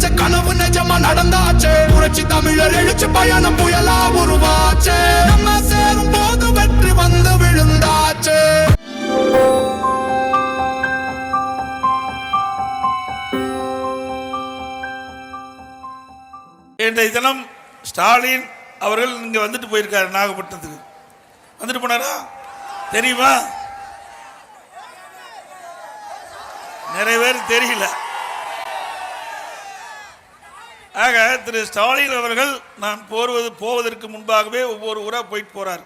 நினைச்ச கனவு நிஜமா நடந்தாச்சு. புரட்சி தமிழர் எழுச்சி பயணம் புயலா உருவாச்சு. நம்ம சேரும் போது வெற்றி வந்து விழுந்தாச்சு. இன்றைய தினம் ஸ்டாலின் அவர்கள் இங்க வந்துட்டு போயிருக்காரு. நாகப்பட்டினத்துக்கு வந்துட்டு போனாரா தெரியுமா? நிறைய பேர் தெரியல. ஆக திரு ஸ்டாலின் அவர்கள் நான் போவதற்கு முன்பாகவே ஒவ்வொரு ஊரா போயிட்டு போறாரு.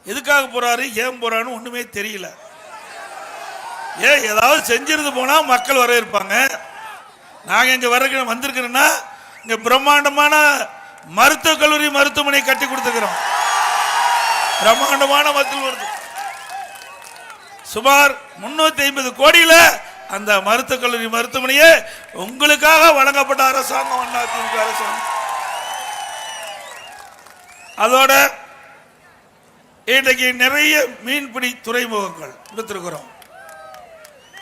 எதுக்காக போறாரு, ஏன் போறான்னு ஒண்ணுமே தெரியல. ஏதாவது செஞ்சிருந்து போனா மக்கள் வரவேற்பாங்க. நாங்க இங்க வந்திருக்கிறோன்னா இங்க பிரம்மாண்டமான மருத்துவக் கல்லூரி மருத்துவமனை கட்டி கொடுத்துக்கிறோம். பிரம்மாண்டமான சுமார் 350 கோடியில அந்த மருத்துவக் கல்லூரி மருத்துவமனையே உங்களுக்காக வழங்கப்பட்ட அரசாங்கம் அதிமுக அரசாங்கம். அதோட இன்றைக்கு நிறைய மீன்பிடி துறைமுகங்கள் கொடுத்திருக்கிறோம்.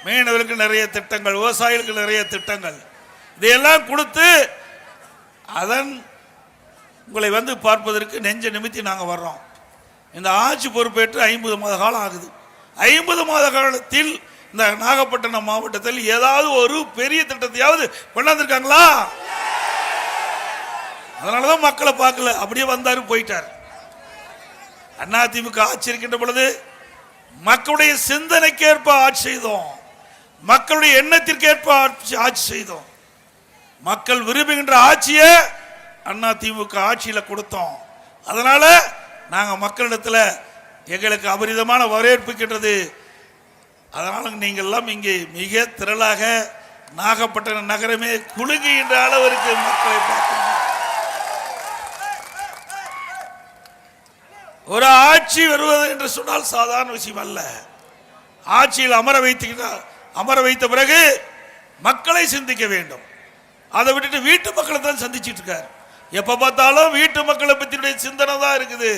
மீனவர்களுக்கு நிறைய திட்டங்கள், விவசாயிகளுக்கு நிறைய திட்டங்கள், இதையெல்லாம் கொடுத்து அதன் உங்களை வந்து பார்ப்பதற்கு நெஞ்ச நிமித்தி நாங்கள் வர்றோம். இந்த ஆட்சி பொறுப்பேற்று 50 மாத காலம் ஆகுது. 50 மாத காலத்தில் இந்த நாகப்பட்டினம் மாவட்டத்தில் ஏதாவது ஒரு பெரிய திட்டத்தையாவது கொண்டாந்துருக்காங்களா? அதனாலதான் மக்களை பார்க்கல, அப்படியே வந்தாரு போயிட்டார். அதிமுக ஆட்சி இருக்கின்ற பொழுது மக்களுடைய சிந்தனைக்கேற்ப ஆட்சி செய்தோம், மக்களுடைய எண்ணத்திற்கேற்ப ஆட்சி செய்தோம். மக்கள் விரும்புகின்ற ஆட்சியை அதிமுக ஆட்சியில் கொடுத்தோம். அதனால நாங்க மக்களிடத்துல எங்களுக்கு அபரிதமான வரவேற்புக்கின்றது. அதனால நீங்கள் எல்லாம் இங்கே மிக திரளாக நாகப்பட்டினம் நகரமே குலுங்குகின்ற அளவிற்கு மக்களை பார்க்கணும். ஒரு ஆட்சி வருவது என்று சொன்னால் சாதாரண விஷயம் அல்ல. ஆட்சியில் அமர வைத்த பிறகு மக்களை சிந்திக்க வேண்டும். அதை விட்டுட்டு வீட்டு மக்களை தான் சந்திச்சுட்டு இருக்காரு. எப்ப பார்த்தாலும் வீட்டு மக்களை பற்றிய சிந்தனை தான் இருக்குது.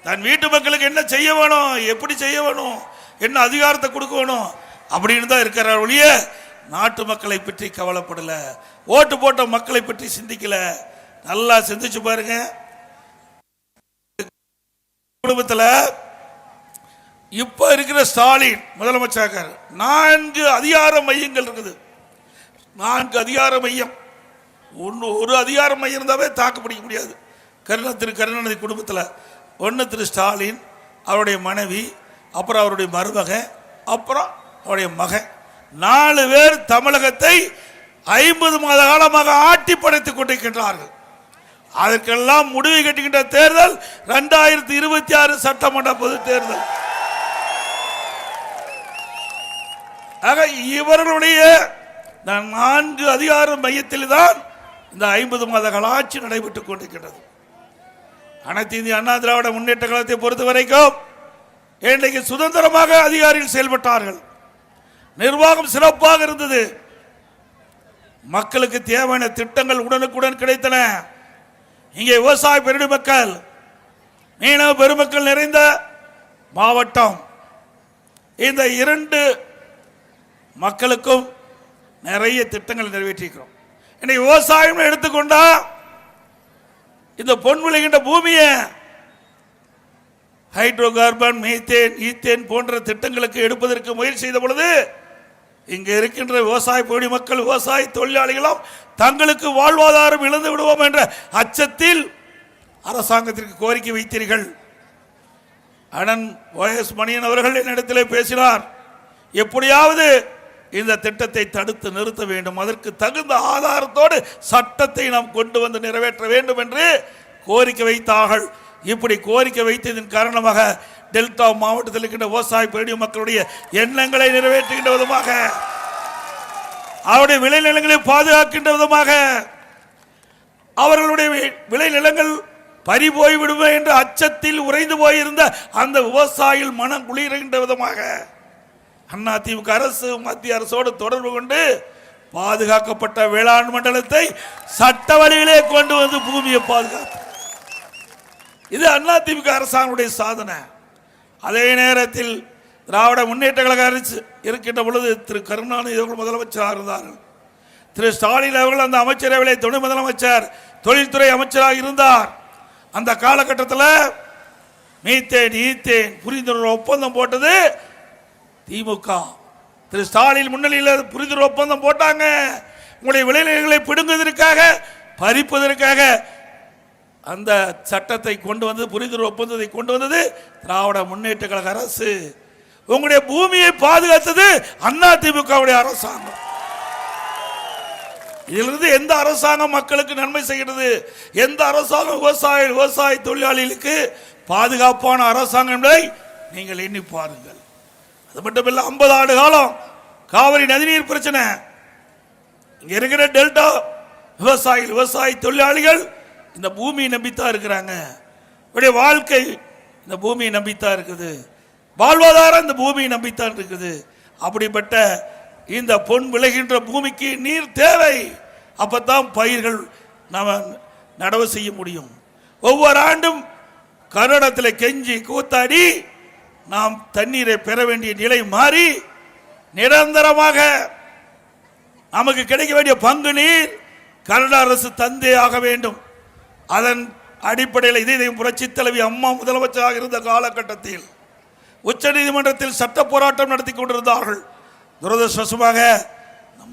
தன் வீட்டு மக்களுக்கு என்ன செய்ய வேணும், எப்படி செய்ய வேணும், என்ன அதிகாரத்தை கொடுக்க வேணும் அப்படின்னு தான் இருக்கிறார் ஒழிய நாட்டு மக்களை பற்றி கவலைப்படல, ஓட்டு போட்ட மக்களை பற்றி சிந்திக்கல. நல்லா சிந்திச்சு பாருங்க. குடும்பத்தில் இப்ப இருக்கிற ஸ்டாலின் முதலமைச்சர் 4 அதிகார மையங்கள் இருக்குது. 4 அதிகார மையம். ஒரு அதிகார மையம் இருந்தாவே தாக்கு பிடிக்க முடியாது. திரு கருணாநிதி குடும்பத்தில் ஒன்று திரு ஸ்டாலின், அவருடைய மனைவி, அப்புறம் அவருடைய மருமகன், அப்புறம் அவருடைய மகன், 4 பேர் தமிழகத்தை 50 மாத காலமாக ஆட்டி படைத்துக் கொண்டிருக்கின்றார்கள். அதற்கெல்லாம் முடிவு கட்டுகின்ற தேர்தல் 2026 சட்டமன்ற பொது தேர்தல். ஆக இவர்களுடைய 4 அதிகார மையத்தில் தான் இந்த 50 மாத கால ஆட்சி நடைபெற்றுக் கொண்டிருக்கிறது. அனைத்து இந்திய அண்ணா திராவிட முன்னேற்ற கழகத்தை பொறுத்த வரைக்கும் இன்றைக்கு சுதந்திரமாக அதிகாரிகள் செயல்பட்டார்கள். நிர்வாகம் சிறப்பாக இருந்தது. மக்களுக்கு தேவையான திட்டங்கள் உடனுக்குடன் கிடைத்தன. இங்கே விவசாய பெருமக்கள், மீனவ பெருமக்கள் நிறைந்த மாவட்டம். இந்த 2 மக்களுக்கும் நிறைய திட்டங்கள் நிறைவேற்றிக்கிறோம். இன்னைக்கு விவசாயம் எடுத்துக்கொண்டா இந்த பொன் விளைகின்ற பூமியை ஹைட்ரோ கார்பன், மீத்தேன், ஈத்தேன் போன்ற திட்டங்களுக்கு எடுப்பதற்கு முயற்சி செய்த பொழுது இங்க இருக்கின்ற விவசாய பகுதி மக்கள், விவசாய தொழிலாளிகளும் தங்களுக்கு வாழ்வாதாரம் இழந்து விடுவோம் என்ற அச்சத்தில் அரசாங்கத்திற்கு கோரிக்கை வைத்தீர்கள். அண்ணன் OS மணியன் அவர்கள் என்னிடத்திலே பேசினார். எப்படியாவது இந்த திட்டத்தை தடுத்து நிறுத்த வேண்டும், அதற்கு தகுந்த ஆதாரத்தோடு சட்டத்தை நாம் கொண்டு வந்து நிறைவேற்ற வேண்டும் என்று கோரிக்கை வைத்தார்கள். இப்படி கோரிக்கை வைத்ததன் காரணமாக டெல்டா மாவட்டத்தில் இருக்கின்ற விவசாய பெரிய மக்களுடைய எண்ணங்களை நிறைவேற்றுகின்ற விதமாக, அவருடைய விளைநிலங்களை பாதுகாக்கின்ற விதமாக, அவர்களுடைய விளைநிலங்கள் பறி போய்விடுமே என்ற அச்சத்தில் உறைந்து போயிருந்த அந்த விவசாயிகள் மனம் குளிர்கின்ற விதமாக அதிமுக அரசு மத்திய அரசோடு தொடர்பு கொண்டு பாதுகாக்கப்பட்ட வேளாண் மண்டலத்தை சட்ட வழியிலே கொண்டு வந்து பூமியை பாதுகாப்பு. இது அதிமுக அரசாங்கத்துடைய சாதனை. அதே நேரத்தில் திராவிட முன்னேற்ற கழக அரசு இருக்கின்ற பொழுது திரு கருணாநிதி அவர்கள் முதலமைச்சராக இருந்தார்கள். திரு ஸ்டாலின் அவர்கள் அந்த அமைச்சரவையிலே துணை முதலமைச்சர் தொழில்துறை அமைச்சராக இருந்தார். அந்த காலகட்டத்தில் மீத்தேன் ஈத்தேன் புரிந்துணர்வு ஒப்பந்தம் போட்டது திமுக. திரு ஸ்டாலின் முன்னிலையில் புரிந்துணர்வு ஒப்பந்தம் போட்டாங்க. உங்களுடைய விளைநிலங்களை பிடுங்குவதற்காக பறிப்பதற்காக அந்த சட்டத்தை கொண்டு வந்து புரிந்துணர்வு ஒப்பந்தத்தை கொண்டு வந்தது திராவிட முன்னேற்ற கழக அரசு. உங்களுடைய பூமியை பாதுகாத்தது அதிமுகவுடைய அரசாங்கம். இதிலிருந்து எந்த அரசாங்கம் மக்களுக்கு நன்மை செய்கிறது? எந்த அரசாங்கம் விவசாய தொழிலாளிகளுக்கு பாதுகாப்பான அரசாங்கம் என்பதை நீங்கள் எண்ணி பாருங்கள். அது மட்டுமில்ல, 50 ஆண்டு காலம் காவிரி நதிநீர் பிரச்சனை. இங்க இருக்கிற டெல்டா விவசாய தொழிலாளிகள் இந்த பூமியை நம்பித்தான் இருக்கிறாங்க. இவருடைய வாழ்க்கை இந்த பூமியை நம்பித்தான் இருக்குது. வாழ்வாதாரம் இந்த பூமியை நம்பித்தான் இருக்குது. அப்படிப்பட்ட இந்த பொன் விளைகின்ற பூமிக்கு நீர் தேவை. அப்பதான் பயிர்கள் நாம நடவு செய்ய முடியும். ஒவ்வொரு ஆண்டும் கன்னடத்தில் கெஞ்சி கூத்தாடி நாம் தண்ணீரை பெற வேண்டிய நிலை மாறி நிரந்தரமாக நமக்கு கிடைக்க வேண்டிய பங்கு நீர் கன்னட அரசு தந்தே ஆக வேண்டும். அதன் அடிப்படையில் இதையும் புரட்சி தலைவி அம்மா முதலமைச்சராக இருந்த காலகட்டத்தில் உச்ச நீதிமன்றத்தில் சட்ட போராட்டம் நடத்தி கொண்டிருந்தார்கள். துரதிருஷ்டவசமாக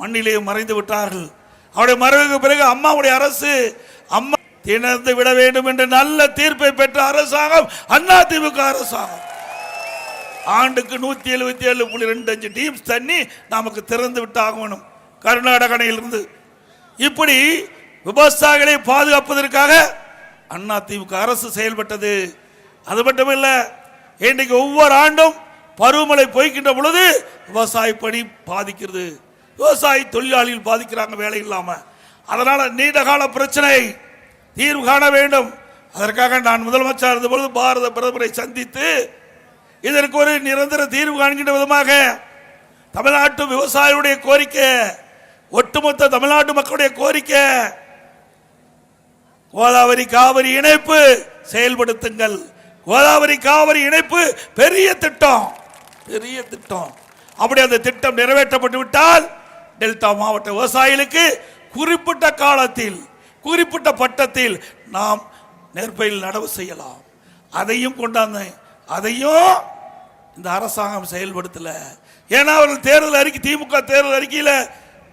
மண்ணிலே மறைந்து விட்டார்கள். அவருடைய மறைவுக்கு பிறகு அம்மாவுடைய அரசு அம்மா திணந்து விட வேண்டும் என்ற நல்ல தீர்ப்பை பெற்ற அரசாங்கம் அதிமுக அரசாங்கம். ஆண்டுக்கு 177.25 டீம்ஸ் தண்ணி நமக்கு திறந்து விட்டாகணும் கர்நாடக அணையிலிருந்து. இப்படி விவசாயிகளை பாதுகாப்பதற்காக அதிமுக அரசு செயல்பட்டது. அது மட்டுமல்ல, இன்றைக்கு ஒவ்வொரு ஆண்டும் பருவமழை பொய்க்கின்ற பொழுது விவசாய பணி பாதிக்கிறது. விவசாய தொழிலாளிகள் பாதிக்கிறாங்க வேலை இல்லாம. அதனால நீண்டகால பிரச்சனை தீர்வு காண வேண்டும். அதற்காக நான் முதலமைச்சர் இருந்த பொழுது பாரத பிரதமரை சந்தித்து இதற்கு ஒரு நிரந்தர தீர்வு காண்கின்ற விதமாக தமிழ்நாட்டு விவசாயிகளுடைய கோரிக்கை, ஒட்டுமொத்த தமிழ்நாட்டு மக்களுடைய கோரிக்கை, கோதாவரி காவிரி இணைப்பு செயல்படுத்துங்கள். கோதாவரி காவிரி இணைப்பு பெரிய திட்டம். அப்படி அந்த திட்டம் நிறைவேற்றப்பட்டு விட்டால் டெல்டா மாவட்ட விவசாயிகளுக்கு குறிப்பிட்ட காலத்தில் குறிப்பிட்ட பட்டத்தில் நாம் நெற்பயிர் நடவு செய்யலாம். அதையும் கொண்டாந்து அதையும் இந்த அரசாங்கம் செயல்படுத்தல. ஏன்னா அவர்கள் தேர்தல் அறிக்கை, திமுக தேர்தல் அறிக்கையில்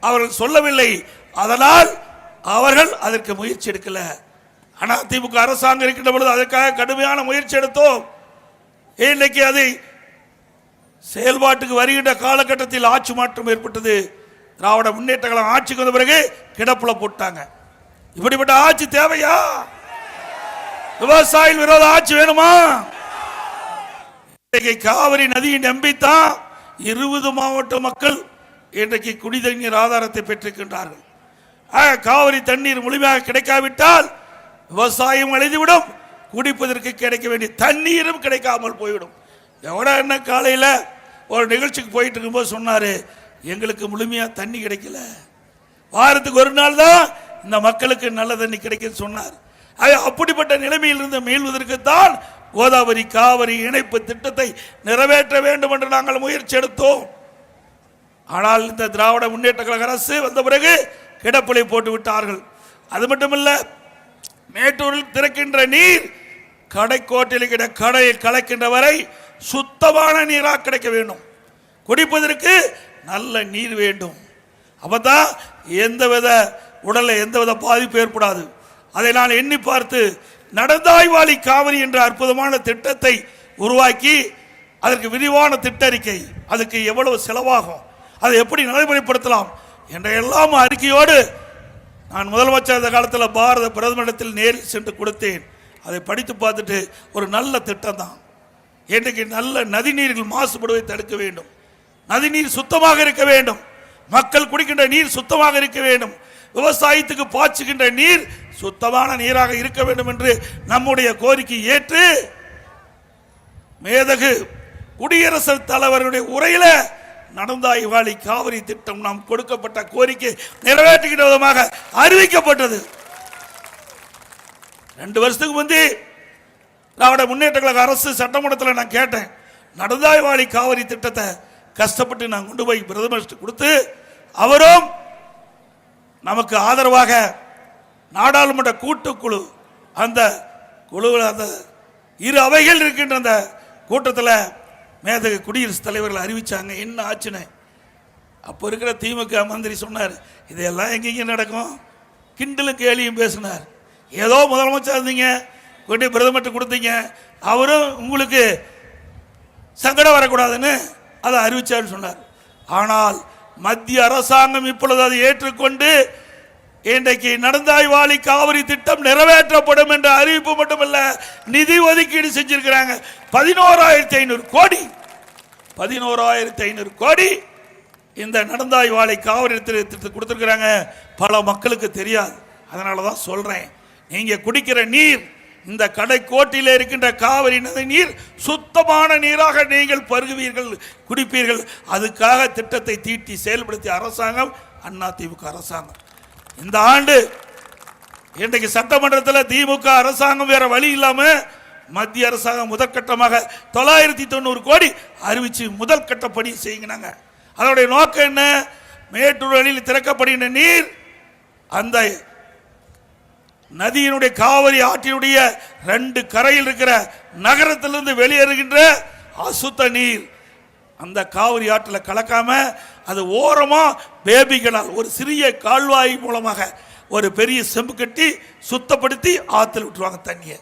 அவர்கள் சொல்லவில்லை. அதனால் அவர்கள் அதற்கு முயற்சி எடுக்கல. ஆனால் திமுக அரசாங்கம் இருக்கின்ற பொழுது அதற்காக கடுமையான முயற்சி எடுத்தோம். இன்னைக்கு அதை செயல்பாட்டுக்கு வருகின்ற காலகட்டத்தில் ஆட்சி மாற்றம் ஏற்பட்டது. திராவிட முன்னேற்ற கழகம் ஆட்சிக்கு வந்த பிறகு கிடப்புல போட்டாங்க. இப்படிப்பட்ட ஆட்சி தேவையா? விவசாய விரோத ஆட்சி வேணுமா? காவிரி நதியை நம்பித்தான் 20 மாவட்ட மக்கள் இன்றைக்கு குடிநீர் ஆதாரத்தை பெற்றிருக்கின்றார்கள். காவிரி தண்ணீர் முழுமையாக கிடைக்காவிட்டால் விவசாயம் அழிந்துவிடும், குடிப்பதற்கு கிடைக்க வேண்டிய தண்ணீரும் கிடைக்காமல் போய்விடும். எவ்வளோ என்ன காலையில் ஒரு நிகழ்ச்சிக்கு போயிட்டு இருக்கும்போது சொன்னாரு, எங்களுக்கு முழுமையா தண்ணி கிடைக்கல, வாரத்துக்கு ஒரு நாள் தான் இந்த மக்களுக்கு நல்ல தண்ணி கிடைக்கும் சொன்னார். அப்படிப்பட்ட நிலைமையிலிருந்து மீள்வதற்குத்தான் கோதாவரி காவிரி இணைப்பு திட்டத்தை நிறைவேற்ற வேண்டும் என்று நாங்கள் முயற்சி எடுத்தோம். ஆனால் இந்த திராவிட முன்னேற்ற கழக அரசு வந்த பிறகு கிடப்பிலை போட்டு விட்டார்கள். அது மட்டுமல்ல, மேட்டூரில் திறக்கின்ற நீர் கடைக்கோட்டில் கடையை கலக்கின்ற வரை சுத்தமான நீராக கிடைக்க வேண்டும். குடிப்பதற்கு நல்ல நீர் வேண்டும். அப்பதான் எந்தவித உடலில் எந்தவித பாதிப்பு ஏற்படாது. அதை நான் எண்ணி பார்த்து நடந்தாய்வாளி காவிரி என்ற அற்புதமான திட்டத்தை உருவாக்கி அதற்கு விரிவான திட்டறிக்கை, அதுக்கு எவ்வளவு செலவாகும், அதை எப்படி நடைமுறைப்படுத்தலாம் என்ற எல்லாம் அறிக்கையோடு நான் முதலமைச்சர் இந்த காலத்தில் பாரத பிரதமரிடத்தில் நேரில் சென்று கொடுத்தேன். அதை படித்து பார்த்துட்டு ஒரு நல்ல திட்டம் தான். இன்றைக்கு நல்ல நதிநீர்கள் மாசுபடுவதை தடுக்க வேண்டும், நதிநீர் சுத்தமாக இருக்க வேண்டும், மக்கள் குடிக்கின்ற நீர் சுத்தமாக இருக்க வேண்டும், விவசாயத்துக்கு பாய்ச்சுகின்ற நீர் சுத்தமான நீராக இருக்க வேண்டும் என்று நம்முடைய கோரிக்கை ஏற்று மேதகு குடியரசுத் தலைவருடைய உரையில நடந்தாய்வாளி காவிரி திட்டம் நாம் கொடுக்கப்பட்ட கோரிக்கை நிறைவேற்றுகின்ற விதமாக அறிவிக்கப்பட்டது. 2 வருஷத்துக்கு முந்தி திராவிட முன்னேற்ற கழக அரசு சட்டமன்றத்தில் நான் கேட்டேன், நடந்தாய்வாளி காவிரி திட்டத்தை கஷ்டப்பட்டு நான் கொண்டு போய் பிரதமர் கொடுத்து அவரும் நமக்கு ஆதரவாக நாடாளுமன்ற கூட்டுக்குழு அந்த குழுவில் அந்த இரு அவைகள் இருக்கின்ற அந்த கூட்டத்தில் மேதகு குடியரசுத் தலைவர்கள் அறிவிச்சாங்க. என்ன ஆச்சுன்னு அப்போ இருக்கிற திமுக மந்திரி சொன்னார், இதெல்லாம் எங்கெங்க நடக்கும், கிண்டலும் கேலியும் பேசினார். ஏதோ முதலமைச்சர் இருந்தீங்க, கொண்டு பிரதமர்கிட்ட கொடுத்தீங்க, அவரும் உங்களுக்கு சங்கடம் வரக்கூடாதுன்னு அதை அறிவிச்சார்னு சொன்னார். ஆனால் மத்திய அரசாங்கம் இப்பொழுது அதை ஏற்றுக்கொண்டு இன்றைக்கு நடந்தாய்வாளி காவிரி திட்டம் நிறைவேற்றப்படும் என்ற அறிவிப்பு மட்டுமல்ல, நிதி ஒதுக்கீடு செஞ்சிருக்கிறாங்க. 11,500 கோடி 11,500 கோடி இந்த நடந்தாய்வாளி காவிரி திட்டத்தை கொடுத்திருக்கிறாங்க. பல மக்களுக்கு தெரியாது. அதனால தான் சொல்றேன், நீங்க குடிக்கிற நீர் இந்த கடைக்கோட்டில் இருக்கின்ற காவிரி நதி நீர் சுத்தமான நீராக நீங்கள் பருகுவீர்கள், குடிப்பீர்கள். அதுக்காக திட்டத்தை தீட்டி செயல்படுத்திய அரசாங்கம் அதிமுக அரசாங்கம். இந்த ஆண்டு இன்றைக்கு சட்டமன்றத்தில் திமுக அரசாங்கம் வேற வழி இல்லாம மத்திய அரசாங்கம் முதற்கட்டமாக 990 கோடி அறிவிச்சு முதல் கட்ட பணி செய்கிறாங்க. அதனுடைய நோக்கம் என்ன? மேட்டூர் அணையில் திறக்கப்படுகின்ற நீர் அந்த நதியினுடைய காவிரி ஆற்றினுடைய 2 கரையில் இருக்கிற நகரத்திலிருந்து வெளியேறுகின்ற அசுத்த நீர் அந்த காவிரி ஆற்றில் கலக்காம அது ஓரமா பேபிகளால் ஒரு சிறிய கால்வாய் மூலமாக ஒரு பெரிய செம்பு கட்டி சுத்தப்படுத்தி ஆற்றில் விட்டுருவாங்க தண்ணியை.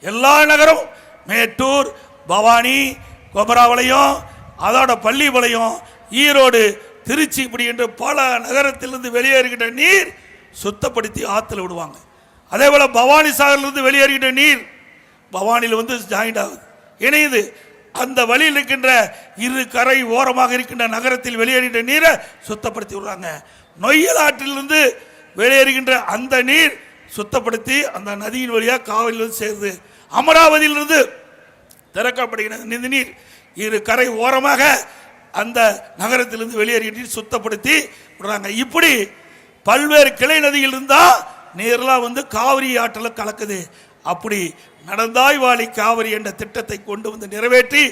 எல்லா நகரம் மேட்டூர், பவானி, குமராபாளையம், அதோட பள்ளிப்பாளையம், ஈரோடு, திருச்சி இப்படி என்று பல நகரத்திலிருந்து வெளியேறுகின்ற நீர் சுத்தப்படுத்தி ஆற்றில் விடுவாங்க. அதே போல பவானி சாகரிலிருந்து வெளியேறுகின்ற நீர் பவானியில் வந்து ஜாயிண்ட் ஆகுது, இணையுது. அந்த வழியில் இருக்கின்ற இரு கரை ஓரமாக இருக்கின்ற நகரத்தில் வெளியேறுகின்ற நீரை சுத்தப்படுத்தி விடுறாங்க. நொய்யல் ஆற்றிலிருந்து வெளியேறுகின்ற அந்த நீர் சுத்தப்படுத்தி அந்த நதியின் வழியாக காவிரியிலிருந்து சேருது. அமராவதியிலிருந்து திறக்கப்படுகிற இந்த நீர் இரு கரை ஓரமாக அந்த நகரத்திலிருந்து வெளியேறுகின்ற நீர் சுத்தப்படுத்தி விடுறாங்க. இப்படி பல்வேறு கிளை நதியில் இருந்தா நீர்லாம் வந்து காவிரி ஆற்றில் கலக்குது. அப்படி நடந்தாய்வாளி காவிரி என்ற திட்டத்தை கொண்டு வந்து நிறைவேற்றி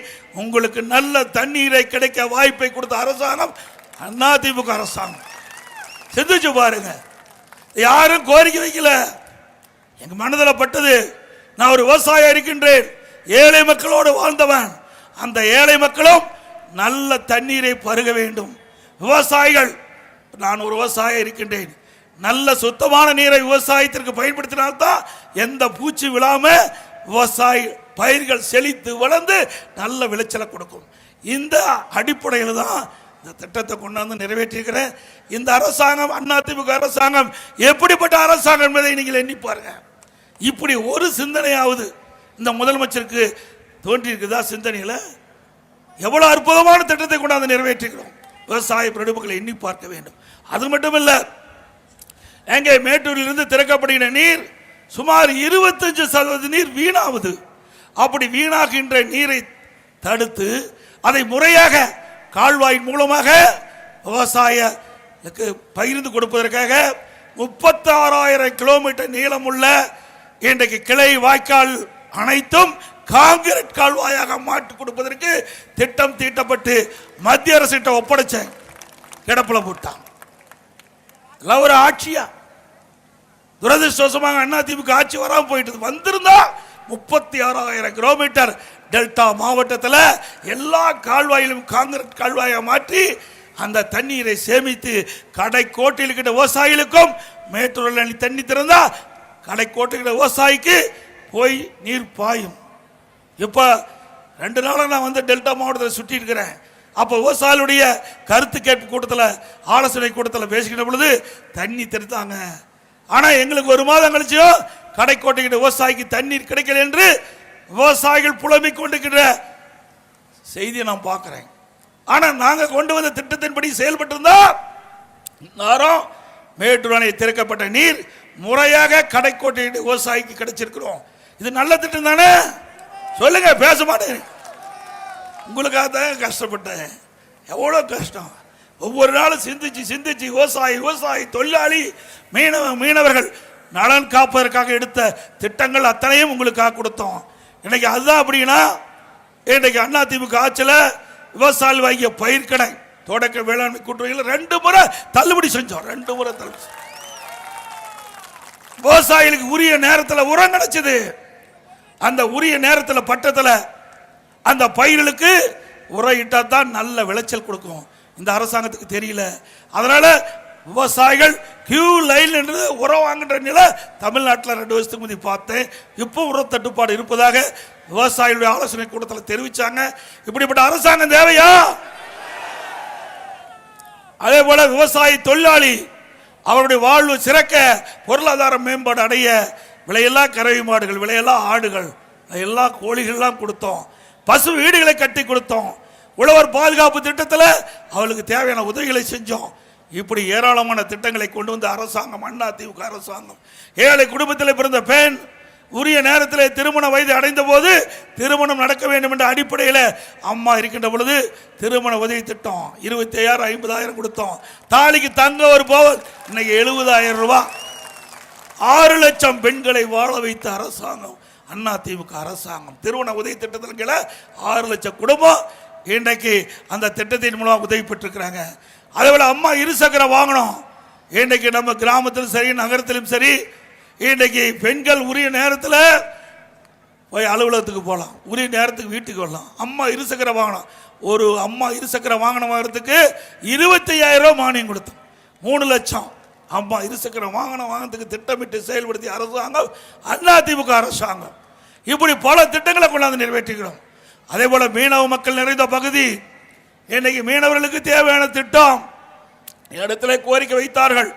உங்களுக்கு நல்ல தண்ணீரை கிடைக்க வாய்ப்பை கொடுத்த அரசாங்கம் அதிமுக அரசாங்கம். சிந்திச்சு பாருங்க, யாரும் கோரிக்கை வைக்கல, எங்க மனதில் பட்டது. நான் ஒரு விவசாயம் இருக்கின்றேன், ஏழை மக்களோடு வாழ்ந்தவன். அந்த ஏழை மக்களும் நல்ல தண்ணீரை பருக வேண்டும். விவசாயிகள், நான் ஒரு விவசாயம் இருக்கின்றேன், நல்ல சுத்தமான நீரை விவசாயத்திற்கு பயன்படுத்தினால்தான் எந்த பூச்சி விழாம விவசாய பயிர்கள் செழித்து வளர்ந்து நல்ல விளைச்சலை கொடுக்கும். இந்த அடிப்படையில் தான் இந்த திட்டத்தை கொண்டாந்து நிறைவேற்றியிருக்கிறேன். இந்த அரசாங்கம் அதிமுக அரசாங்கம் எப்படிப்பட்ட அரசாங்கம் என்பதை நீங்கள் எண்ணி பாருங்க. இப்படி ஒரு சிந்தனையாவது இந்த முதலமைச்சருக்கு தோன்றி இருக்குதா? சிந்தனையில் எவ்வளவு அற்புதமான திட்டத்தை கொண்டாந்து நிறைவேற்றுகிறோம். விவசாய பிரதிபலிப்புகளை எண்ணி பார்க்க வேண்டும். அது மட்டுமல்ல, எங்கே மேட்டூரிலிருந்து திறக்கப்படுகிற நீர் சுமார் 25% நீர் வீணாவது. அப்படி வீணாகின்ற நீரை தடுத்து அதை முறையாக கால்வாயின் மூலமாக விவசாயிகளுக்கு பகிர்ந்து கொடுப்பதற்காக 36,000 கிலோமீட்டர் நீளமுள்ள இன்றைக்கு கிளை வாய்க்கால் அனைத்தும் காங்கிரீட் கால்வாயாக மாற்றி கொடுப்பதற்கு திட்டம் தீட்டப்பட்டு மத்திய அரசிட்ட ஒப்படைச்சேன். கிடப்புல போட்டான். ஒரு ஆட்சியா? துரதிருஷ்டவசமாக அதிமுக ஆட்சி வராம போயிட்டு வந்திருந்தா 36,000 கிலோமீட்டர் டெல்டா மாவட்டத்தில் எல்லா கால்வாயிலும் காங்கிரீட் கால்வாயை மாற்றி அந்த தண்ணீரை சேமித்து கடைக்கோட்டில் இருக்கிற விவசாயிகளுக்கும் மேட்டூர் அணை தண்ணி திறந்தா கடைக்கோட்டில் விவசாயிக்கு போய் நீர் பாயும். இப்ப 2 நாளாக நான் வந்து டெல்டா மாவட்டத்தில் சுற்றி இருக்கிறேன். அப்போ விவசாயிகளுடைய கருத்து கேட்பு கூட்டத்தில், ஆலோசனை கூட்டத்தில் பேசுகிற பொழுது தண்ணி திறத்தாங்க. ஆனா எங்களுக்கு 1 மாதம் கழிச்சும் கடைக்கோட்டைகிட்ட விவசாயிக்கு தண்ணீர் கிடைக்கல என்று விவசாயிகள் புலம்பிக் கொண்டிருக்கிற செய்தியை நான் பார்க்கிறேன். ஆனா நாங்க கொண்டு வந்த திட்டத்தின்படி செயல்பட்டு இருந்தா நேரம் மேட்டூர் அணை திறக்கப்பட்ட நீர் முறையாக கடைக்கோட்டை விவசாயிக்கு கிடைச்சிருக்கிறோம். இது நல்ல திட்டம் தானே? சொல்லுங்க, பேச மாட்டேன். உங்களுக்காக தான் கஷ்டப்பட்டேன். எவ்வளோ கஷ்டம். ஒவ்வொரு நாளும் சிந்திச்சு சிந்திச்சு விவசாயி தொழிலாளி மீனவர்கள் நலன் காப்பதற்காக எடுத்த திட்டங்கள் அத்தனையும் உங்களுக்காக கொடுத்தோம். இன்னைக்கு அதுதான் அப்படின்னா, இன்றைக்கு அதிமுக ஆட்சியில் விவசாயிகள் வாங்கிய பயிர்க்கடை தொடக்க வேளாண்மை கூட்டுறவுல 2 முறை தள்ளுபடி செஞ்சோம். 2 முறை தள்ளுபடி. விவசாயிகளுக்கு உரிய நேரத்தில் உரம் கிடைச்சது. அந்த உரிய நேரத்தில் பட்டத்தில் அந்த பயிர்களுக்கு உரம் இட்டா தான் நல்ல விளைச்சல் கொடுக்கும். இந்த அரசாங்கத்துக்கு தெரியல. அதனால விவசாயிகள் கியூ லைன் என்று உரம் வாங்குகின்ற நிலை தமிழ்நாட்டில் 2 வருஷத்துக்கு முந்தைய பார்த்தேன். இப்போ உர தட்டுப்பாடு இருப்பதாக விவசாயிகளுடைய ஆலோசனை கூட்டத்தில் தெரிவிச்சாங்க. இப்படிப்பட்ட அரசாங்கம் தேவையா? அதே போல விவசாயி தொழிலாளி அவருடைய வாழ்வு சிறக்க, பொருளாதார மேம்பாடு அடைய விலையெல்லாம் கறவை மாடுகள், விலையெல்லாம் ஆடுகள், எல்லாம் கோழிகள்லாம் கொடுத்தோம். பசு வீடுகளை கட்டி கொடுத்தோம். உழவர் பாதுகாப்பு திட்டத்தில் அவளுக்கு தேவையான உதவிகளை செஞ்சோம். இப்படி ஏராளமான திட்டங்களை கொண்டு வந்த அரசாங்கம் அதிமுக அரசாங்கம். ஏழை குடும்பத்தில் பிறந்த பெண் உரிய நேரத்தில் திருமண வயது அடைந்த போது திருமணம் நடக்க வேண்டும் என்ற அடிப்படையில் அம்மா இருக்கின்ற பொழுது திருமண உதவி திட்டம் 25,000 50,000 கொடுத்தோம். தாலிக்கு தங்க ஒரு பவுன் இன்னைக்கு 70,000 ரூபாய். 6 லட்சம் பெண்களை வாழ வைத்த அரசாங்கம் அதிமுக அரசாங்கம். திருமண உதவி திட்டத்தின் கீழே 6 லட்சம் குடும்பம் இன்றைக்கு அந்த திட்டத்தின் மூலம் உதவி பெற்றிருக்கிறாங்க. அதேபோல அம்மா இருசக்கர வாகனம் இன்றைக்கு நம்ம கிராமத்திலும் சரி நகரத்திலும் சரி இன்றைக்கு பெண்கள் உரிய நேரத்தில் போய் அலுவலகத்துக்கு போகலாம், உரிய நேரத்துக்கு வீட்டுக்கு வரலாம். அம்மா இருசக்கர வாகனம், ஒரு அம்மா இருசக்கர வாகனம் வாங்குறதுக்கு 25,000 ரூபாய் மானியம் கொடுத்தோம். 3 லட்சம் அம்மா இருசக்கர வாகனம் வாங்கினதுக்கு திட்டமிட்டு செயல்படுத்திய அரசாங்கம் அதிமுக அரசாங்கம். இப்படி பல திட்டங்களை கொண்டாந்து நிறைவேற்றுகிறோம். அதே போல மீனவ மக்கள் நிறைந்த பகுதி இன்னைக்கு மீனவர்களுக்கு தேவையான திட்டம் இடத்துல கோரிக்கை வைத்தார்கள்.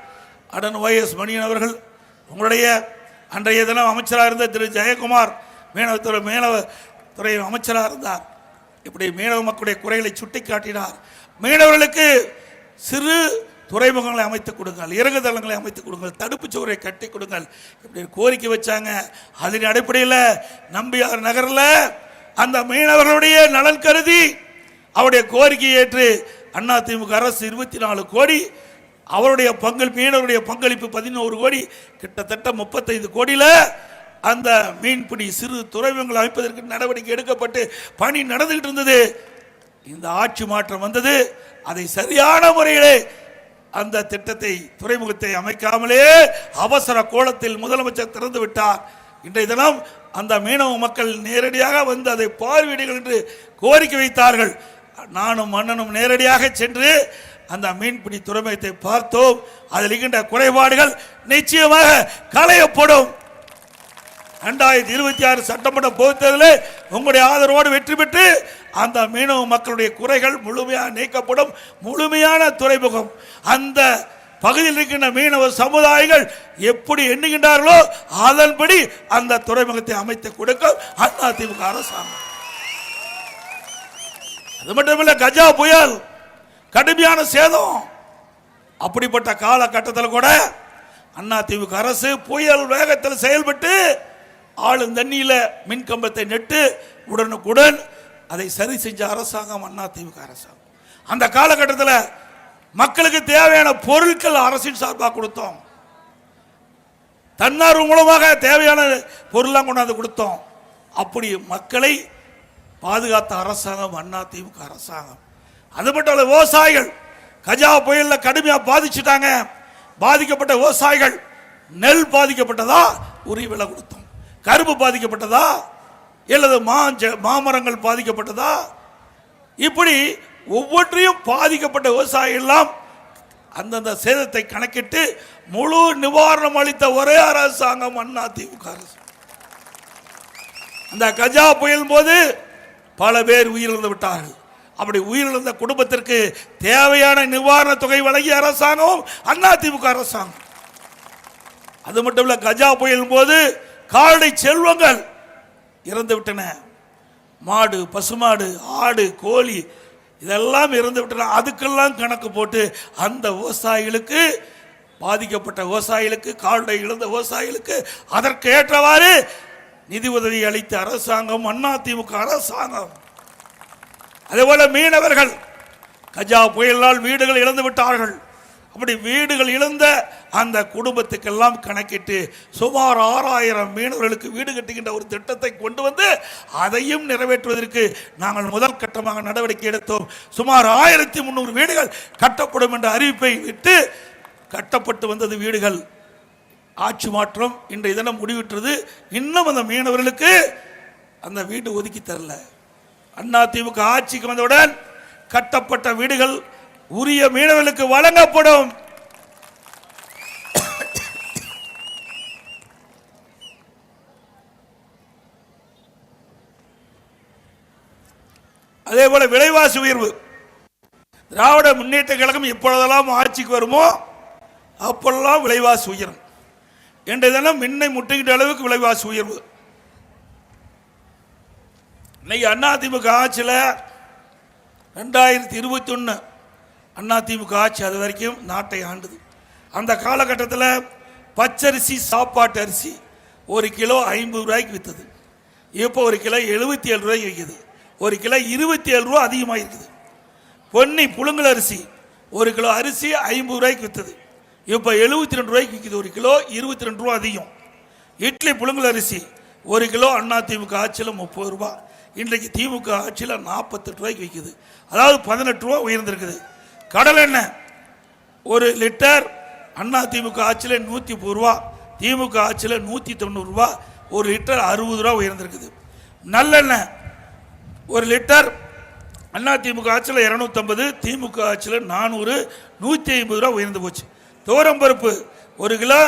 அடன் YS மணியன் அவர்கள், உங்களுடைய அன்றைய தினம் அமைச்சராக இருந்த திரு ஜெயக்குமார் மீனவத்துறை அமைச்சராக இருந்தார். இப்படி மீனவ மக்களுடைய குறைகளை சுட்டி காட்டினார். மீனவர்களுக்கு சிறு துறைமுகங்களை அமைத்துக் கொடுங்கள், இறங்குதளங்களை அமைத்துக் கொடுங்கள், தடுப்பு சுவரை கட்டி கொடுங்கள், இப்படி கோரிக்கை வச்சாங்க. அதன் அடிப்படையில் நம்பியார் நகரில் அந்த மீனவர்களுடைய நலன் கருதி அவருடைய கோரிக்கையை ஏற்று அதிமுக அரசு 24 கோடி, அவருடைய மீனவருடைய பங்களிப்பு 11 கோடி, கிட்டத்தட்ட 35 கோடியில் அந்த மீன்பிடி சிறு துறைமுகங்களை அமைப்பதற்கு நடவடிக்கை எடுக்கப்பட்டு பணி நடந்துகிட்டு இருந்தது. இந்த ஆட்சி மாற்றம் வந்தது. அதை சரியான முறையிலே அந்த திட்டத்தை துறைமுகத்தை அமைக்காமலே அவசர கோலத்தில் முதலமைச்சர் திறந்து விட்டார். இன்றைய தினம் அந்த மீனவ மக்கள் நேரடியாக வந்து அதை பார்வையிடுங்கள் என்று கோரிக்கை வைத்தார்கள். நானும் மன்னனும் நேரடியாக சென்று அந்த மீன்பிடி துறைமுகத்தை பார்த்தோம். அதில் இருக்கின்ற குறைபாடுகள் நிச்சயமாக களையப்படும். 2026 சட்டமன்ற பொதுத் தேர்தலில் உங்களுடைய ஆதரவோடு வெற்றி பெற்று அந்த மீனவ மக்களுடைய குறைகள் முழுமையாக நீக்கப்படும். முழுமையான துறைமுகம் அந்த பகுதியில் இருக்கின்ற மீனவ சமுதாயங்கள் எப்படி எண்ணுகின்றார்களோ அதன்படி அந்த துறைமுகத்தை அமைத்து கொடுக்கும் அதிமுக அரசாங்கம். அது மட்டுமல்ல, கஜா புயல் கடுமையான சேதம். அப்படிப்பட்ட காலகட்டத்தில் கூட அதிமுக அரசு புயல் வேகத்தில் செயல்பட்டு ஆளும் தண்ணியில் மின் கம்பத்தை நெட்டு உடனுக்குடன் அதை சரி செஞ்ச அரசாங்கம் அதிமுக அரசாங்கம். அந்த காலகட்டத்தில் மக்களுக்கு தேவையான பொருட்கள் அரசின் சார்பாக கொடுத்தோம். தன்னார்வ மூலமாக தேவையான பொருள்லாம் கொண்டாந்து கொடுத்தோம். அப்படி மக்களை பாதுகாத்த அரசாங்கம் அதிமுக அரசாங்கம். அது மட்டும் இல்ல, விவசாயிகள் கஜா புயல்ல கடுமையாக பாதிச்சுட்டாங்க. பாதிக்கப்பட்ட விவசாயிகள் நெல் பாதிக்கப்பட்டதா உரிய விலை கொடுத்தோம். கரும்பு பாதிக்கப்பட்டதா அல்லது மாமரங்கள் பாதிக்கப்பட்டதா, இப்படி ஒவ்வொன்றையும் பாதிக்கப்பட்ட விவசாயிகள் எல்லாம் அந்தந்த சேதத்தை கணக்கிட்டு முழு நிவாரணம் அளித்த ஒரே அரசாங்கம் அதிமுக அரசு. அந்த கஜா புயல் போது பல பேர் உயிரிழந்து விட்டார்கள். அப்படி உயிரிழந்த குடும்பத்திற்கு தேவையான நிவாரண தொகை வழங்கிய அரசாங்கம் அதிமுக அரசாங்கம். அது மட்டும் இல்ல, கஜா புயல் போது கால்நடை செல்வங்கள் இறந்து விட்டன. மாடு, பசுமாடு, ஆடு, கோழி இதெல்லாம் இறந்து விட்டன. அதுக்கெல்லாம் கணக்கு போட்டு அந்த விவசாயிகளுக்கு, பாதிக்கப்பட்ட விவசாயிகளுக்கு, கால்நடை இழந்த விவசாயிகளுக்கு அதற்கு ஏற்றவாறு நிதி உதவி அளித்த அரசாங்கம் அதிமுக அரசாங்கம். அதேபோல மீனவர்கள் கஜா புயலால் வீடுகள் இழந்து விட்டார்கள். அப்படி வீடுகள் இழந்த அந்த குடும்பத்துக்கெல்லாம் கணக்கிட்டு சுமார் 6,000 மீனவர்களுக்கு வீடு கட்டுகின்ற ஒரு திட்டத்தை கொண்டு வந்து அதையும் நிறைவேற்றுவதற்கு நாங்கள் முதல் கட்டமாக நடவடிக்கை எடுத்தோம். சுமார் 1300 வீடுகள் கட்டப்படும் என்ற அறிவிப்பை விட்டு கட்டப்பட்டு வந்தது வீடுகள். ஆட்சி மாற்றம் இன்றைய தினம் முடிவிட்டது. இன்னும் அந்த மீனவர்களுக்கு அந்த வீடு ஒதுக்கி தரல. அதிமுக ஆட்சிக்கு வந்தவுடன் கட்டப்பட்ட வீடுகள் உரிய மீனவர்களுக்கு வழங்கப்படும். அதே போல விலைவாசி உயர்வு. திராவிட முன்னேற்ற கழகம் எப்பொழுதெல்லாம் ஆட்சிக்கு வருமோ அப்பொழுதெல்லாம் விலைவாசி உயரும். இன்றைய தினம் மின்னை முட்டுகின்ற அளவுக்கு விலைவாசி உயர்வு. இன்னைக்கு அதிமுக ஆட்சியில் 2021 அதிமுக ஆட்சி அது வரைக்கும் நாட்டை ஆண்டுது. அந்த காலகட்டத்தில் பச்சரிசி சாப்பாட்டு அரிசி 1 கிலோ 50 ரூபாய்க்கு விற்றது. இப்போ 1 கிலோ 77 ரூபாய்க்கு விற்கிது. 1 கிலோ 27 ரூபா அதிகமாக இருக்குது. பொன்னி புழுங்கல் அரிசி 1 கிலோ அரிசி 50 ரூபாய்க்கு விற்றது. இப்போ 72 ரூபாய்க்கு விற்கிது. 1 கிலோ 22 ரூபா அதிகம். இட்லி புழுங்கல் அரிசி 1 கிலோ அதிமுக ஆட்சியில் 30 ரூபா, இன்றைக்கு திமுக ஆட்சியில் 48 ரூபாய்க்கு விற்கிது. அதாவது 18 ரூபா உயர்ந்திருக்குது. கடல் எண்ணெய் 1 லிட்டர் அதிமுக ஆட்சியில் 130 ரூபா, திமுக ஆட்சியில் 190 ரூபா, 1 லிட்டர் 60 ரூபா உயர்ந்திருக்குது. நல்லெண்ணெய் 1 லிட்டர் அதிமுக ஆட்சியில் 250, திமுக ஆட்சியில் 400, 150 ரூபா உயர்ந்து போச்சு. துவரம்பருப்பு 1 கிலோ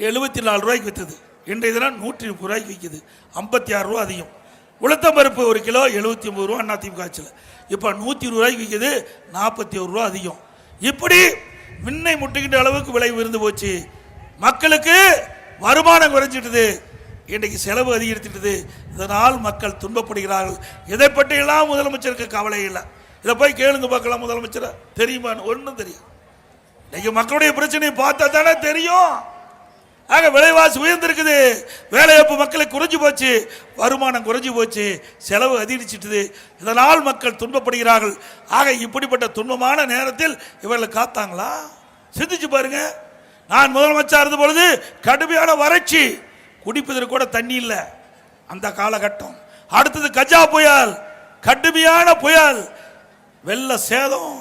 74 ரூபாய்க்கு விற்றது. இன்றைய தினம் 130 ரூபாய்க்கு விற்கிது. 56 ரூபா அதிகம். உளுத்தம்பருப்பு 1 கிலோ 79 ரூபா அதிமுக ஆட்சியில், இப்போ 120 ரூபாய்க்கு விற்கிது. 41 ரூபா அதிகம். இப்படி மின்னை முட்டுகின்ற அளவுக்கு விலை உயர்ந்து போச்சு. மக்களுக்கு வருமானம் குறைஞ்சிட்டது, இன்றைக்கு செலவு அதிகரித்துட்டது. இதனால் மக்கள் துன்பப்படுகிறார்கள். இதை பற்றியெல்லாம் முதலமைச்சருக்கு கவலை இல்லை. இதை போய் கேளுங்க பார்க்கலாம், முதலமைச்சரை தெரியுமான்னு. ஒன்றும் தெரியும். இன்னைக்கு மக்களுடைய பிரச்சனையை பார்த்தா தானே தெரியும். ஆக விலைவாசி உயர்ந்திருக்குது, வேலைவாய்ப்பு மக்களுக்கு குறைஞ்சு போச்சு, வருமானம் குறைஞ்சு போச்சு, செலவு அதிகரிச்சிட்டது. இதனால் மக்கள் துன்பப்படுகிறார்கள். ஆக இப்படிப்பட்ட துன்பமான நேரத்தில் இவர்கள் காத்தாங்களா? சிந்திச்சு பாருங்க. நான் முதலமைச்சர் இருந்த பொழுது கடுமையான வறட்சி, குடிப்பதற்கு கூட தண்ணி இல்லை அந்த காலகட்டம். அடுத்தது கஜா புயல், கடுமையான புயல், வெள்ள சேதம்,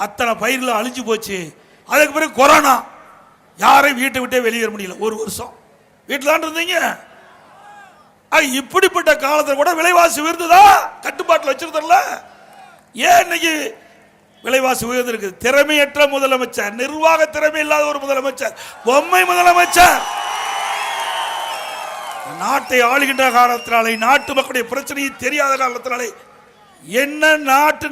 அத்தனை பயிர்களும் அழிஞ்சு போச்சு. அதுக்கு பிறகு கொரோனா, யாரையும் வீட்டை விட்டே வெளியேற முடியல. 1 வருஷம் வீட்டில் தான் இருந்தீங்க. இப்படிப்பட்ட காலத்தில் கூட விலைவாசி உயர்ந்ததா? கட்டுப்பாட்டில் வச்சிருந்தல. ஏன் இன்னைக்கு விலைவாசி உயர்ந்திருக்கு? திறமையற்ற முதலமைச்சர், நிர்வாக திறமை இல்லாத ஒரு முதலமைச்சர், பொம்மை முதலமைச்சர். நாட்டை ஆளுகின்ற காலத்தினாலே, நாட்டு மக்களுடைய பிரச்சனையை தெரியாத காலத்தினாலே, என்ன நாட்டு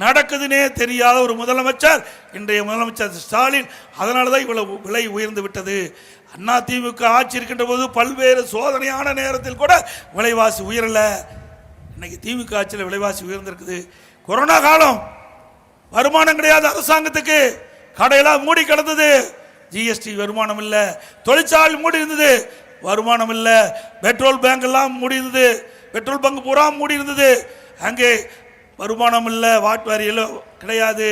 நடக்குதுன்னே தெரியாத ஒரு முதலமைச்சர் இன்றைய முதலமைச்சர் ஸ்டாலின். அதனால தான் இவ்வளவு விலை உயர்ந்து விட்டது. அதிமுக ஆட்சி இருக்கின்ற போது பல்வேறு சோதனையான நேரத்தில் கூட விலைவாசி உயரல. இன்னைக்கு திமுக ஆட்சியில் விலைவாசி உயர்ந்திருக்குது. கொரோனா காலம், வருமானம் கிடையாது அரசாங்கத்துக்கு, கடையெல்லாம் மூடி கிடந்தது, ஜிஎஸ்டி வருமானம் இல்லை, தொழிற்சாலை மூடி இருந்தது, வருமானம் இல்லை, பெட்ரோல் பேங்க் எல்லாம் மூடி இருந்தது, பெட்ரோல் பங்க் பூரா மூடி இருந்தது, அங்கே வருமானம் இல்லை, வாட் வரியில கிடையாது,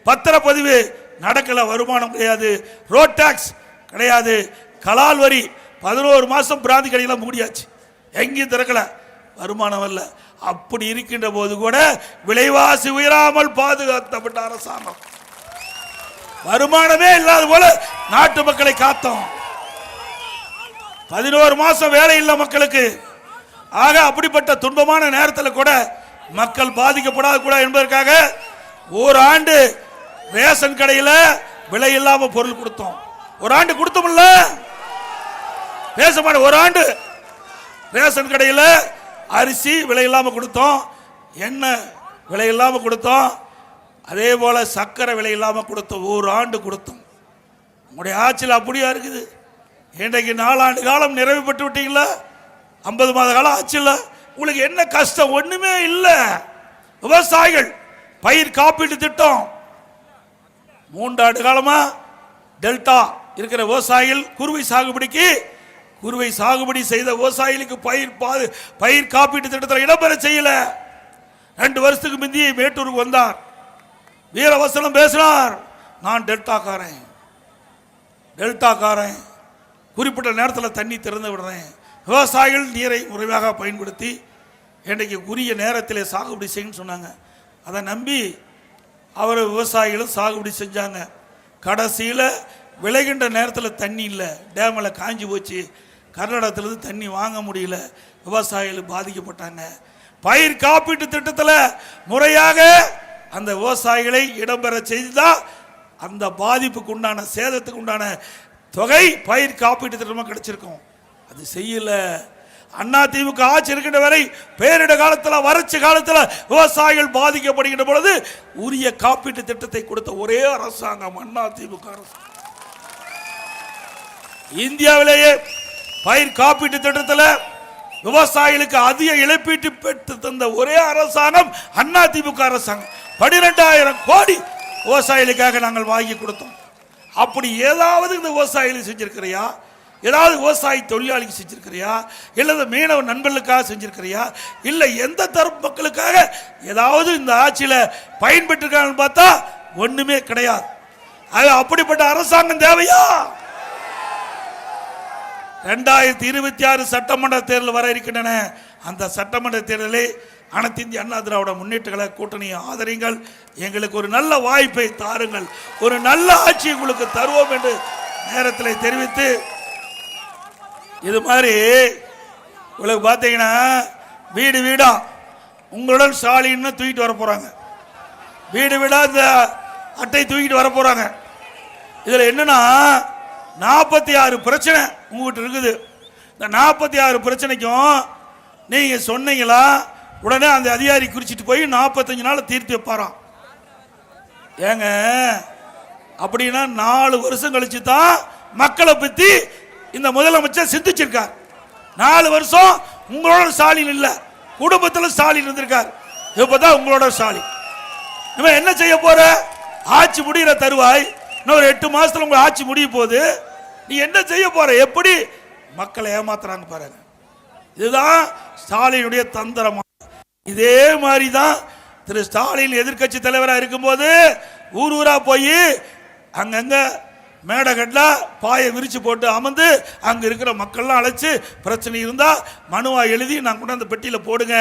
பத்திரப்பதிவு நடக்கல, வருமானம் கிடையாது, ரோட் டாக்ஸ் கிடையாது, கலால் வரி 11 மாசம் பிராந்தி கடையெல்லாம் மூடியாச்சு, எங்கேயும் திறக்கல, வருமானம் இல்லை. அப்படி இருக்கின்ற போது கூட விலைவாசி உயராமல் பாதுகாக்கப்பட்ட அரசாங்கம், வருமானமே இல்லாத போல நாட்டு மக்களை காத்தோம். 11 மாசம் வேலை இல்லை மக்களுக்கு. ஆக அப்படிப்பட்ட துன்பமான நேரத்தில் கூட மக்கள் பாதிக்கப்படாத கூட என்பதற்காக ஓராண்டு ரேஷன் கடையில் விலை இல்லாம பொருள் கொடுத்தோம். ஒரு ஆண்டு கொடுத்தோம்ல, பேசமான ஒரு ஆண்டு ரேஷன் கடையில் அரிசி விலை இல்லாம கொடுத்தோம், எண்ணெய் விலை இல்லாம கொடுத்தோம், அதே போல சர்க்கரை விலை இல்லாம கொடுத்தோம். ஒரு ஆண்டு கொடுத்தோம். உங்களுடைய ஆட்சியில் அப்படியா இருக்குது? இன்றைக்கு 4 ஆண்டு காலம் நிறைவு பெற்று விட்டீங்களா? 50 மாத காலம் ஆட்சியில் உங்களுக்கு என்ன கஷ்டம்? ஒண்ணுமே இல்லை. விவசாயிகள் பயிர் காப்பீட்டு திட்டம் 3 ஆண்டு காலமா டெல்டா இருக்கிற விவசாயிகள் குறுவை சாகுபடி செய்த விவசாயிகளுக்கு பயிர் காப்பீட்டு திட்டத்தில் இடம்பெற செய்யல. 2 வருஷத்துக்கு முந்தைய மேட்டூருக்கு வந்தார், வீரவசனம் பேசினார், நான் டெல்டாக்காரன், குறிப்பிட்ட நேரத்தில் தண்ணி திறந்து விடுறேன், விவசாயிகள் நீரை முறையாக பயன்படுத்தி இன்றைக்கு உரிய நேரத்தில் சாகுபடி செய்யணும்னு சொன்னாங்க. அதை நம்பி அவர் விவசாயிகளும் சாகுபடி செஞ்சாங்க. கடைசியில் விளைகின்ற நேரத்தில் தண்ணி இல்லை, டேமில் காஞ்சி போச்சு, கர்நாடகத்திலிருந்து தண்ணி வாங்க முடியல, விவசாயிகள் பாதிக்கப்பட்டாங்க. பயிர் காப்பீட்டு திட்டத்தில் முறையாக அந்த விவசாயிகளை இடம்பெற செய்துதான் அந்த பாதிப்புக்கு உண்டான சேதத்துக்கு உண்டான தொகை பயிர் காப்பீட்டு திட்டமாக கிடைச்சிருக்கும். அது செய்யல. அண்ணா திமுக ஆட்சி இருக்கின்ற வரை பேரிட காலத்தில், வறட்சி காலத்தில் விவசாயிகள் பாதிக்கப்படுகின்ற பொழுது உரிய காப்பீட்டு திட்டத்தை கொடுத்த ஒரே அரசாங்கம் அண்ணா திமுக அரசு. இந்தியாவிலேயே பயிர் காப்பீட்டு திட்டத்தில் விவசாயிகளுக்கு அதிக இழப்பீட்டு பெற்று தந்த ஒரே அரசாங்கம் அண்ணா திமுக அரசாங்கம். 12,000 கோடி விவசாயிகளுக்காக நாங்கள் வாங்கி கொடுத்தோம். அப்படி ஏதாவது இந்த விவசாயிகளுக்கு செஞ்சிருக்கிறியா? ஏதாவது விவசாயி தொழிலாளிக்கு செஞ்சிருக்கிறியா? இல்லது மீனவ நண்பர்களுக்காக செஞ்சிருக்கிறியா? இல்லை எந்த தரப்பு மக்களுக்காக ஏதாவது இந்த ஆட்சியில் பயன்பெற்றிருக்காங்கன்னு பார்த்தா ஒண்ணுமே கிடையாது. அப்படிப்பட்ட அரசாங்கம் தேவையா? 2026 சட்டமன்ற தேர்தல் வர இருக்கின்றன. அந்த சட்டமன்ற தேர்தலை அனைத்து இந்திய அண்ணா திராவிட முன்னேற்ற கழக கூட்டணியை ஆதரிங்கள். எங்களுக்கு ஒரு நல்ல வாய்ப்பை தாருங்கள். ஒரு நல்ல ஆட்சி உங்களுக்கு தருவோம் என்று நேரத்தில் தெரிவித்து, இது மாதிரி உங்களுக்கு பார்த்தீங்கன்னா வீடு வீடா உங்களுடன் ஸ்டாலின் தூக்கிட்டு வர போறாங்க. வீடு வீடா இந்த அட்டை தூக்கிட்டு வர போறாங்க. இதுல என்னன்னா 46 பிரச்சனை உங்ககிட்ட இருக்குது. இந்த 46 பிரச்சனைக்கும் நீங்க சொன்னீங்களா, உடனே அந்த அதிகாரி குறிச்சிட்டு போய் 45 நாள் தீர்த்து வைப்பாராம். ஏங்க அப்படின்னா 4 வருஷம் கழிச்சு தான் மக்களை பத்தி இந்த முதலமைச்சர் சிந்திச்சிருக்கார். 4 வருஷம் உங்களோட ஸ்டாலின் இல்ல, குடும்பத்தில் ஸ்டாலின் இருந்திருக்கார். இப்பதான் உங்களோட ஸ்டாலின். இவன் என்ன செய்ய போற? ஆட்சி முடிகிற தருவாய், இன்னொரு 8 மாசத்துல உங்க ஆட்சி முடிய போகுது. நீ என்ன செய்ய போற? எப்படி மக்களை ஏமாத்துறாங்க பாருங்க. இதுதான் ஸ்டாலினுடைய தந்திரம். இதே மாதிரி தான் திரு ஸ்டாலின் எதிர்கட்சி தலைவராக இருக்கும்போது ஊர் ஊரா போய் அங்கங்க மேடகட்ல பாயை விரிச்சு போட்டு அமர்ந்து அங்க இருக்கிற மக்கள்லாம் அழைச்சு பிரச்சனை இருந்தா மனுவா எழுதி நான் கொண்டாந்து பெட்டியில போடுங்க,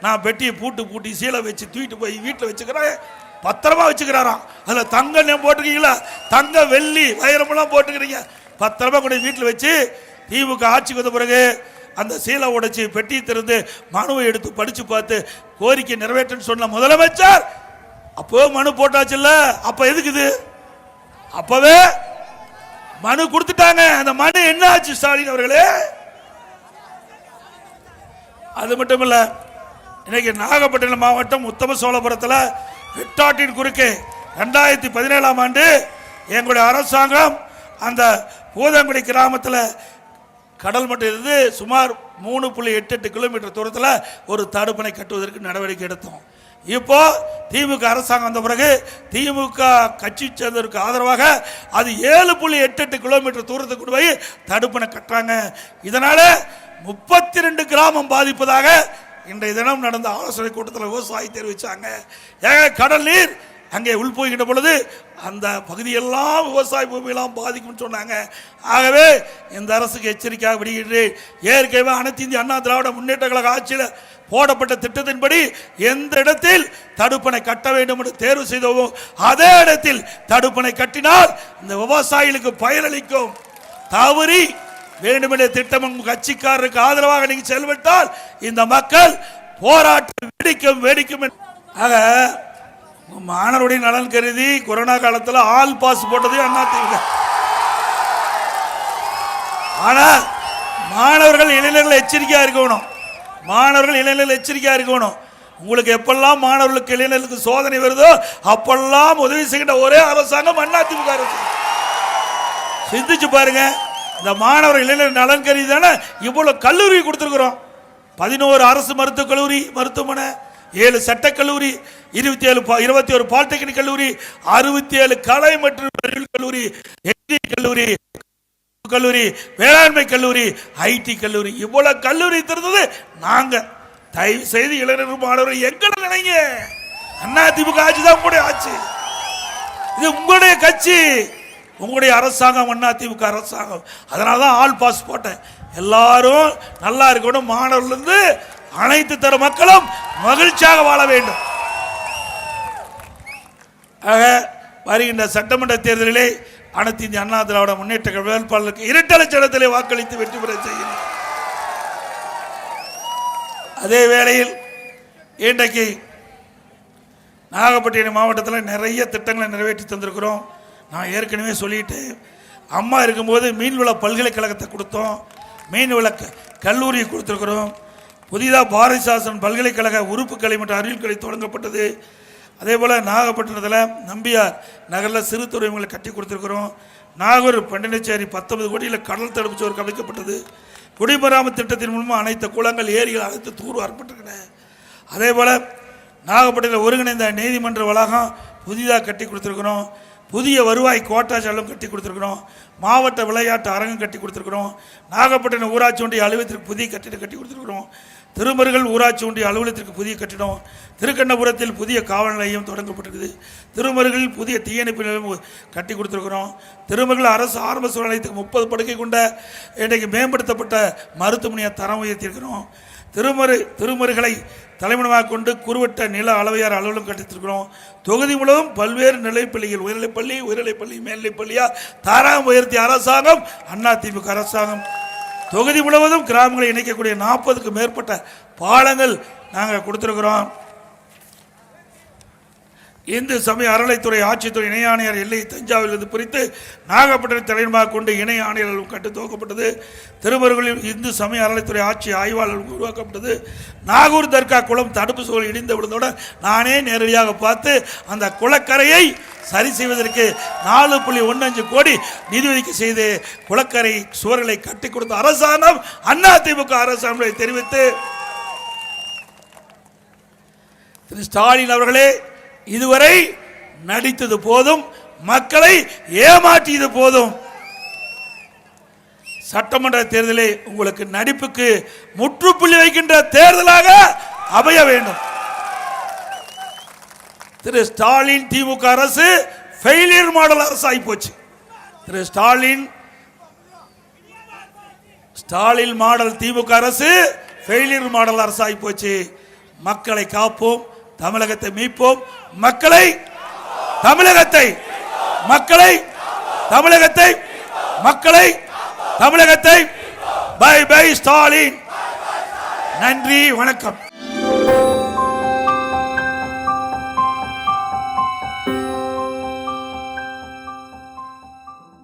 நான் பெட்டியை பூட்டி சீலை வச்சு தூக்கிட்டு போய் வீட்டில் வச்சுக்கிறேன், பத்திரமா வச்சுக்கிறாராம். அதுல தங்கம் போட்டுருக்கீங்களா? தங்க வெள்ளி வைரமெல்லாம் போட்டுக்கிறீங்க, பத்திரமா கொண்டு வீட்டில் வச்சு திமுக ஆட்சிக்கு வந்த பிறகு அந்த சீலை உடைச்சு பெட்டி திறந்து மனுவை எடுத்து படிச்சு பார்த்து கோரிக்கை நிறைவேற்ற சொன்ன முதலமைச்சர் அப்போ மனு போட்டாச்சு இல்ல? அப்ப எதுக்குது? அப்பவே மனு கொடுத்துட்டாங்க. அந்த மனு என்ன ஆச்சு ஸ்டாலின் அவர்களே? அது மட்டும் இல்ல, இன்னைக்கு நாகப்பட்டினம் மாவட்டம் உத்தம சோழபுரத்தில் வெட்டாட்டின் குறுக்கே 2017ஆம் ஆண்டு எங்களுடைய அரசாங்கம் அந்த பூதங்குடி கிராமத்தில் கடல் மட்டம் இருந்து சுமார் 3.88 கிலோமீட்டர் தூரத்தில் ஒரு தடுப்பணை கட்டுவதற்கு நடவடிக்கை எடுத்தோம். இப்போ திமுக அரசாங்கம் வந்த பிறகு திமுக கட்சி சேர்ந்ததற்கு ஆதரவாக அது 7.88 கிலோமீட்டர் தூரத்துக்கு கொண்டு போய் தடுப்பணை கட்டுறாங்க. இதனால 32 கிராமம் பாதிப்பதாக இன்றைய தினம் நடந்த ஆலோசனை கூட்டத்தில் விவசாயி தெரிவிச்சாங்க. கடல் நீர் அங்கே உள் போய்கின்ற பொழுது அந்த பகுதியெல்லாம் விவசாய பூமியெல்லாம் பாதிக்கும் சொன்னாங்க. ஆகவே இந்த அரசுக்கு எச்சரிக்கையாக விடுகின்றேன். ஏற்கனவே அனைத்து இந்திய அண்ணா திராவிட முன்னேற்ற கழக ஆட்சியில் போடப்பட்ட திட்டத்தின்படி எந்த இடத்தில் தடுப்பணை கட்ட வேண்டும் என்று தேர்வு செய்தோமோ அதே இடத்தில் தடுப்பணை கட்டினால் இந்த விவசாயிகளுக்கு பயனளிக்கும். தவறி வேண்டுமென்ற திட்டம் கட்சிக்காரருக்கு ஆதரவாக நீங்க செயல்பட்டால் இந்த மக்கள் போராட்டம் வெடிக்கும். ஆக மாணவருடைய நலன் கருதி கொரோனா காலத்தில் ஆல் பாஸ் போட்டது அதிமுக. ஆனா மாணவர்கள் இளைஞர்கள் எச்சரிக்கையா இருக்கணும். உங்களுக்கு எப்பெல்லாம் மாணவர்களுக்கு இளைஞர்களுக்கு சோதனை வருதோ அப்பெல்லாம் உதவி செய்கின்ற ஒரே அரசாங்கம் அதிமுக அரசு. சிந்திச்சு பாருங்க. இந்த மாணவர் இளைஞர் நலன் கருதி தானே இவ்வளவு கல்லூரி கொடுத்திருக்கிறோம். 11 அரசு மருத்துவக் கல்லூரி மருத்துவமனை, 7 சட்டக்கல்லூரி, 21 பாலிடெக்னிக் கல்லூரி, 67 கலை மற்றும் கல்லூரி, கல்லூரி, வேளாண்மை கல்லூரி, ஐடி கல்லூரி, இவ்வளவு கல்லூரி திறந்தது நாங்க. தயவு செய்து இளைஞர் மாணவர்கள் எங்களை நினைங்க. அதிமுக ஆட்சி தான் உங்களுடைய ஆட்சி, இது உங்களுடைய கட்சி, உங்களுடைய அரசாங்கம் அதிமுக அரசாங்கம். அதனாலதான் ஆல் பாஸ் போட்டேன். எல்லாரும் நல்லா இருக்கணும். மாணவர்கள் இருந்து அனைத்து தர மக்களும் மகிழ்ச்சியாக வாழ வேண்டும். ஆக வருகின்ற சட்டமன்ற தேர்தலிலே அனைத்து இந்திய அண்ணா திராவிட முன்னேற்ற கழக வேட்பாளருக்கு இரட்டை சின்னத்திலே வாக்களித்து வெற்றி பெற செய்கிறேன். அதே வேளையில் இன்றைக்கு நாகப்பட்டினம் மாவட்டத்தில் நிறைய திட்டங்களை நிறைவேற்றி தந்திருக்கிறோம். நான் ஏற்கனவே சொல்லிட்டு, அம்மா இருக்கும்போது மீன்வள பல்கலைக்கழகத்தை கொடுத்தோம், மீன்வள கல்லூரியை கொடுத்துருக்கிறோம். புதிதாக பாரதிதாசன் பல்கலைக்கழக உறுப்புக்கலை மற்றும் அறிவியல் கலை தொடங்கப்பட்டது. அதே போல் நாகப்பட்டினத்தில் நம்பியார் நகரில் சிறு துறைமுகங்களை கட்டி கொடுத்துருக்குறோம். நாகூர் பண்டினச்சேரி 19 கோடியில் கடல் தடுப்பு சுவர் அமைக்கப்பட்டது. குடிமராமத்து திட்டத்தின் மூலமாக அனைத்து குளங்கள் ஏரிகள் அனைத்து தூர்வாரப்பட்டிருக்கின்றன. அதே போல் நாகப்பட்டினத்தில் ஒருங்கிணைந்த நீதிமன்ற வளாகம் புதிதாக கட்டி கொடுத்துருக்குறோம். புதிய வருவாய் கோட்டாச்சாலும் கட்டி கொடுத்துருக்குறோம். மாவட்ட விளையாட்டு அரங்கம் கட்டி கொடுத்துருக்குறோம். நாகப்பட்டினம் ஊராட்சி ஒன்றிய அலுவலகத்திற்கு புதிய கட்டிடம் கட்டி கொடுத்துருக்குறோம். திருமருகல் ஊராட்சி ஒன்றிய அலுவலகத்திற்கு புதிய கட்டிடம், திருக்கண்ணபுரத்தில் புதிய காவல் நிலையம் தொடங்கப்பட்டிருக்குது. திருமருகலில் புதிய தீயணைப்பு நிலையம் கட்டி கொடுத்துருக்குறோம். திருமருகல் அரசு ஆரம்ப சுகாதாரத்துக்கு 30 படுக்கை கொண்ட இன்றைக்கு மேம்படுத்தப்பட்ட மருத்துவமனையை தரம் உயர்த்தியிருக்கிறோம். திருமருகலை தலைமையாக கொண்டு குறுவட்ட நில அளவையார் அலுவலகம் கட்டித்திருக்கிறோம். தொகுதி முழுவதும் பல்வேறு நிலைப்பள்ளிகள், உயர்நிலைப்பள்ளி மேல்நிலைப்பள்ளியா தரம் உயர்த்திய அரசாங்கம் அதிமுக அரசாங்கம். தொகுதி முழுவதும் கிராமங்களை இணைக்கக்கூடிய 40க்கும் மேற்பட்ட பாலங்கள் நாங்கள் கொடுத்திருக்கிறோம். இந்து சமய அறநிலைத்துறை ஆட்சித்துறை இணை ஆணையர் எல்லை தஞ்சாவூரிலிருந்து பிரித்து நாகப்பட்டினம் தலைமையாக கொண்டு இணை ஆணையர்கள் கட்டு துவக்கப்பட்டது. திருமருகலில் இந்து சமய அறநிலைத்துறை ஆட்சி ஆய்வாளர்கள் உருவாக்கப்பட்டது. நாகூர் தர்கா குளம் தடுப்பு சுவர் இடிந்து விழுந்தவுடன் நானே நேரடியாக பார்த்து அந்த குளக்கரையை சரி செய்வதற்கு 4.15 கோடி நிதி ஒதுக்கீடு செய்து குளக்கரை சுவர்களை கட்டி கொடுத்த அரசாங்கம் அதிமுக அரசாங்கம் தெரிவித்து, திரு ஸ்டாலின் அவர்களே, இதுவரை நடித்தது போதும், மக்களை ஏமாற்றியது போதும். சட்டமன்ற தேர்தலே உங்களுக்கு நடிப்புக்கு முற்றுப்புள்ளி வைக்கின்ற தேர்தலாக அமைய வேண்டும். திரு ஸ்டாலின் திமுக அரசு ஃபெயிலியர் மாடல் அரசு ஆகி போச்சு. திரு ஸ்டாலின் மாடல் திமுக அரசு ஃபெயிலியர் மாடல் அரசு ஆகி போச்சு. மக்களை காப்போம், தமிழகத்தை மீட்போம், தமிழகத்தை பை பை ஸ்டாலின். நன்றி, வணக்கம்.